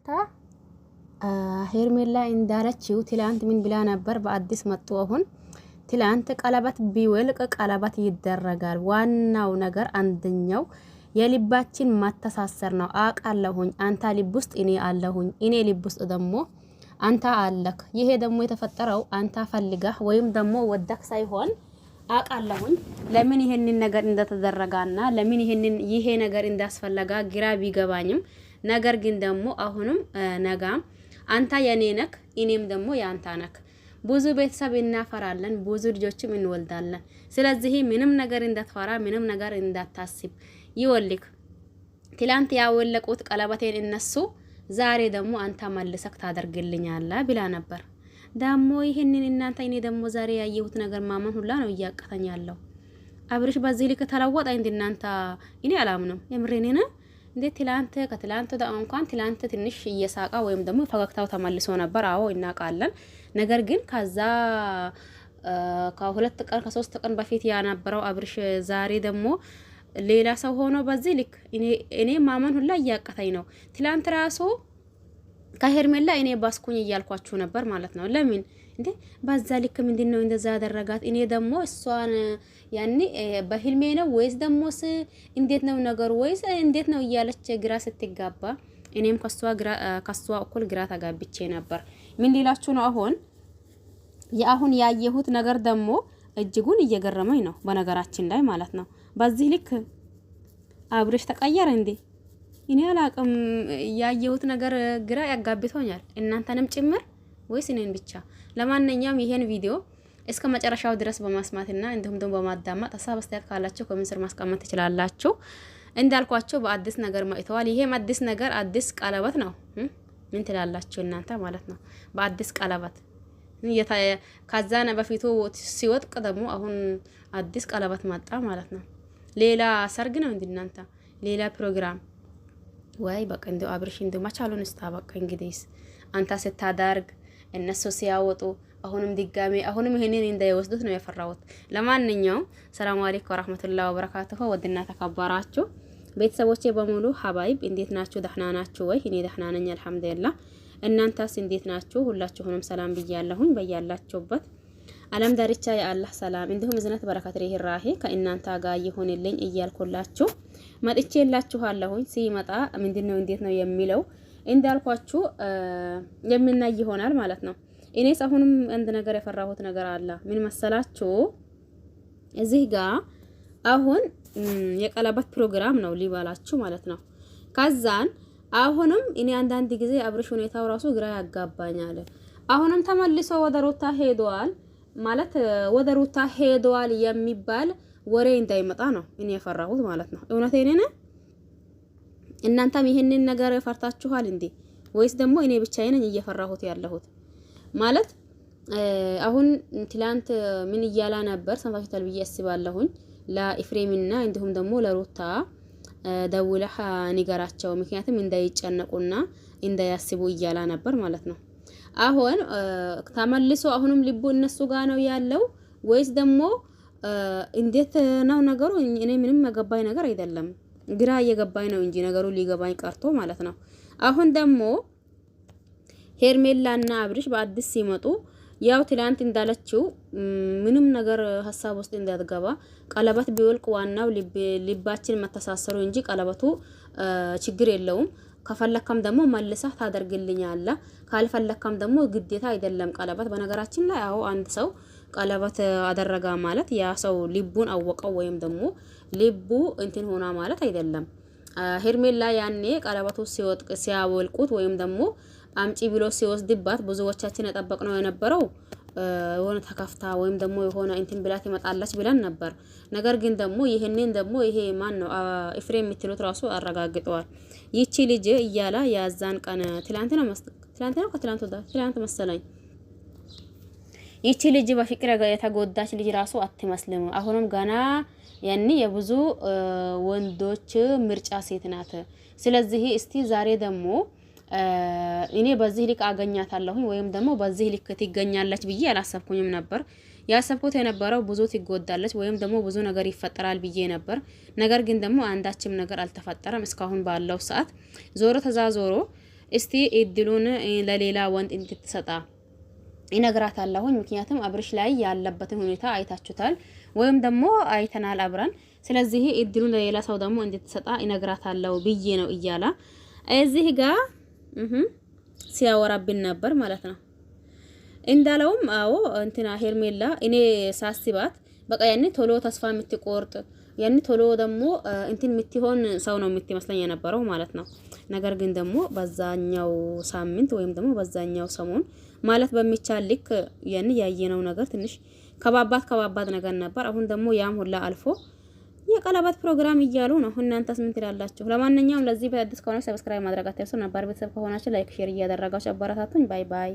ሩታ ሄርሜላ እንዳለችው ትላንት ምን ብላ ነበር? በአዲስ መጡ። አሁን ትላንት ቀለበት ቢወልቅ ቀለበት ይደረጋል። ዋናው ነገር አንደኛው የልባችን ማተሳሰር ነው። አቃለሁኝ አንተ ልብ ውስጥ እኔ አለሁኝ፣ እኔ ልብ ውስጥ ደግሞ አንተ አለክ። ይሄ ደግሞ የተፈጠረው አንተ ፈልጋህ ወይም ደግሞ ወደክ ሳይሆን አቃለሁኝ ለምን ይሄንን ነገር እንደተደረጋና ለምን ይሄ ነገር እንዳስፈለጋ ግራ ቢገባኝም ነገር ግን ደግሞ አሁንም ነጋም አንተ የኔ ነክ እኔም ደግሞ ያንተ ነክ። ብዙ ቤተሰብ እናፈራለን፣ ብዙ ልጆችም እንወልዳለን። ስለዚህ ምንም ነገር እንዳትፈራ፣ ምንም ነገር እንዳታስብ። ይወልክ ትላንት ያወለቁት ቀለበቴን እነሱ ዛሬ ደግሞ አንተ መልሰክ ታደርግልኛለህ ብላ ነበር። ደግሞ ይሄንን እናንተ እኔ ደግሞ ዛሬ ያየሁት ነገር ማመን ሁላ ነው እያቀተኝ ያለው። አብርሽ በዚህ ልክ ተለወጠ እንዴ እናንተ? እኔ አላምንም። የምሬኔ ነው እንዴ? ከትላንት እንኳን ትላንት ትንሽ እየሳቃ ወይም ደግሞ ፈገግታው ተመልሶ ነበር። አዎ እናውቃለን። ነገር ግን ከዛ ከሁለት ቀን ከሶስት ቀን በፊት ያነበረው አብርሽ ዛሬ ደግሞ ሌላ ሰው ሆኖ በዚህ ልክ እኔ ማመን ሁላ እያቀተኝ ነው። ትላንት ራሱ ከሄርሜላ እኔ ባስኩኝ እያልኳችሁ ነበር ማለት ነው። ለምን እንዴ በዛ ልክ ምንድነው እንደዛ ያደረጋት? እኔ ደግሞ እሷን ያኔ በህልሜ ነው ወይስ ደሞስ እንዴት ነው ነገሩ ወይስ እንዴት ነው እያለች ግራ ስትጋባ እኔም ከሷ እኩል ግራ ተጋብቼ ነበር። ምን ሊላችሁ ነው? አሁን ያየሁት ነገር ደግሞ እጅጉን እየገረመኝ ነው በነገራችን ላይ ማለት ነው። በዚህ ልክ አብርሽ ተቀየረ እንዴ? እኔ አላቅም። ያየሁት ነገር ግራ ያጋብቶኛል፣ እናንተንም ጭምር ወይስ እኔን ብቻ? ለማንኛውም ይሄን ቪዲዮ እስከ መጨረሻው ድረስ በማስማትና እንዲሁም ደግሞ በማዳመጥ ሀሳብ አስተያየት ካላችሁ ኮሜንት ስር ማስቀመጥ ትችላላችሁ። እንዳልኳችሁ በአዲስ ነገር መጥተዋል። ይሄም አዲስ ነገር አዲስ ቀለበት ነው። ምን ትላላችሁ እናንተ ማለት ነው? በአዲስ ቀለበት ከዛና በፊቱ ሲወጥቅ ደግሞ አሁን አዲስ ቀለበት መጣ ማለት ነው። ሌላ ሰርግ ነው እንዴ እናንተ? ሌላ ፕሮግራም ወይ በቃ እንደው አብርሽ እንደው ማቻሉን እስታ በቃ እንግዲህስ አንተ ስታዳርግ እነሱ ሲያወጡ አሁንም ድጋሜ አሁንም ይሄንን እንዳይወስዱት ነው የፈራሁት። ለማንኛውም ሰላም አለይኩም ወራህመቱላሂ ወበረካቱሁ። ወድና ተከበራችሁ ቤተሰቦቼ በሙሉ ሀባይብ እንዴት ናችሁ? ደህና ናችሁ ወይ? እኔ ደህና ነኝ አልሐምዱሊላህ። እናንተስ እንዴት ናችሁ? ሁላችሁንም ሰላም ብያለሁኝ። በያላችሁበት ዓለም ዳርቻ የአላህ ሰላም እንዲሁም እዝነት በረከት ርህራሄ ከእናንተ ጋር ይሁንልኝ እያልኩላችሁ መጥቼላችኋለሁኝ። ሲመጣ ምንድነው እንዴት ነው የሚለው እንዳልኳችሁ የምናይ ይሆናል ማለት ነው። እኔስ አሁንም አንድ ነገር የፈራሁት ነገር አለ። ምን መሰላችሁ? እዚህ ጋር አሁን የቀለበት ፕሮግራም ነው ሊባላችሁ ማለት ነው። ከዛን አሁንም እኔ አንዳንድ ጊዜ አብርሽ ሁኔታው ራሱ ግራ ያጋባኛል። አሁንም ተመልሶ ወደ ሩታ ሄዷል ማለት ወደ ሩታ ሄዷል የሚባል ወሬ እንዳይመጣ ነው እኔ የፈራሁት ማለት ነው። እውነቴን ነው። እናንተም ይሄንን ነገር ፈርታችኋል እንዴ? ወይስ ደግሞ እኔ ብቻዬን ነኝ እየፈራሁት ያለሁት? ማለት አሁን ትላንት ምን እያላ ነበር ሰምታችኋል ብዬ አስባለሁኝ። ለኢፍሬምና እንዲሁም ደግሞ ለሩታ ደውለህ ንገራቸው፣ ምክንያቱም እንዳይጨነቁና እንዳያስቡ እያላ ነበር ማለት ነው። አሁን ተመልሶ አሁንም ልቡ እነሱ ጋር ነው ያለው ወይስ ደግሞ እንዴት ነው ነገሩ? እኔ ምንም የገባኝ ነገር አይደለም፣ ግራ እየገባኝ ነው እንጂ ነገሩ ሊገባኝ ቀርቶ ማለት ነው። አሁን ደግሞ ሄርሜላና አብርሽ በአዲስ ሲመጡ ያው ትላንት እንዳለችው ምንም ነገር ሀሳብ ውስጥ እንዳትገባ ቀለበት ቢወልቅ ዋናው ልባችን መተሳሰሩ እንጂ ቀለበቱ ችግር የለውም። ከፈለከም ደግሞ መልሰህ ታደርግልኛለህ፣ ካልፈለከም ደግሞ ግዴታ አይደለም ቀለበት። በነገራችን ላይ አዎ አንድ ሰው ቀለበት አደረጋ ማለት ያ ሰው ልቡን አወቀው ወይም ደግሞ ልቡ እንትን ሆና ማለት አይደለም። ሄርሜላ ያኔ ቀለበቱ ሲያወልቁት ወይም ደግሞ አምጪ ብሎ ሲወስድባት ብዙዎቻችን ተጠበቅነው የነበረው የሆነ ተከፍታ ወይም ደግሞ የሆነ እንትን ብላት ይመጣለች ብለን ነበር። ነገር ግን ደግሞ ይሄንን ደግሞ ይሄ ማን ነው ኢፍሬም የምትሉት ራሱ አረጋግጠዋል። ይቺ ልጅ እያላ ያዛን ቀን ትላንት ነው መሰለኝ ይቺ ልጅ በፍቅር የተጎዳች ልጅ ራሱ አትመስልም። አሁንም ገና ያኒ የብዙ ወንዶች ምርጫ ሴት ናት። ስለዚህ እስቲ ዛሬ ደግሞ እኔ በዚህ ልክ አገኛታለሁ ወይም ደግሞ በዚህ ልክ ትገኛለች ብዬ አላሰብኩኝም ነበር። ያሰብኩት የነበረው ብዙ ትጎዳለች ወይም ደግሞ ብዙ ነገር ይፈጠራል ብዬ ነበር። ነገር ግን ደግሞ አንዳችም ነገር አልተፈጠረም እስካሁን ባለው ሰዓት። ዞሮ ተዛዞሮ እስቲ እድሉን ለሌላ ወንድ እንድትሰጣ ይነግራታለሁኝ። ምክንያቱም አብርሽ ላይ ያለበትን ሁኔታ አይታችሁታል ወይም ደግሞ አይተናል አብረን። ስለዚህ እድሉን ለሌላ ሰው ደግሞ እንድትሰጣ ይነግራታለሁ ብዬ ነው እያላ እዚህ ጋር ሲያወራብን ነበር ማለት ነው። እንዳለውም አዎ እንትና ሄርሜላ እኔ ሳስባት በቃ ያኔ ቶሎ ተስፋ የምትቆርጥ ያኔ ቶሎ ደግሞ እንትን የምትሆን ሰው ነው የምትመስለኝ የነበረው ማለት ነው። ነገር ግን ደግሞ በዛኛው ሳምንት ወይም ደግሞ በዛኛው ሰሞን ማለት በሚቻል ልክ ያኔ ያየነው ነገር ትንሽ ከባባድ ነገር ነበር። አሁን ደግሞ ያም ሁላ አልፎ የቀለበት ፕሮግራም እያሉ ነው። እናንተስ ምን ትላላችሁ? ለማንኛውም ለዚህ በአዲስ ከሆነ ሰብስክራይብ ማድረግ አትርሱ። ነባር ቤተሰብ ከሆናችሁ ላይክ ሼር እያደረጋችሁ አበረታቱኝ። ባይ ባይ።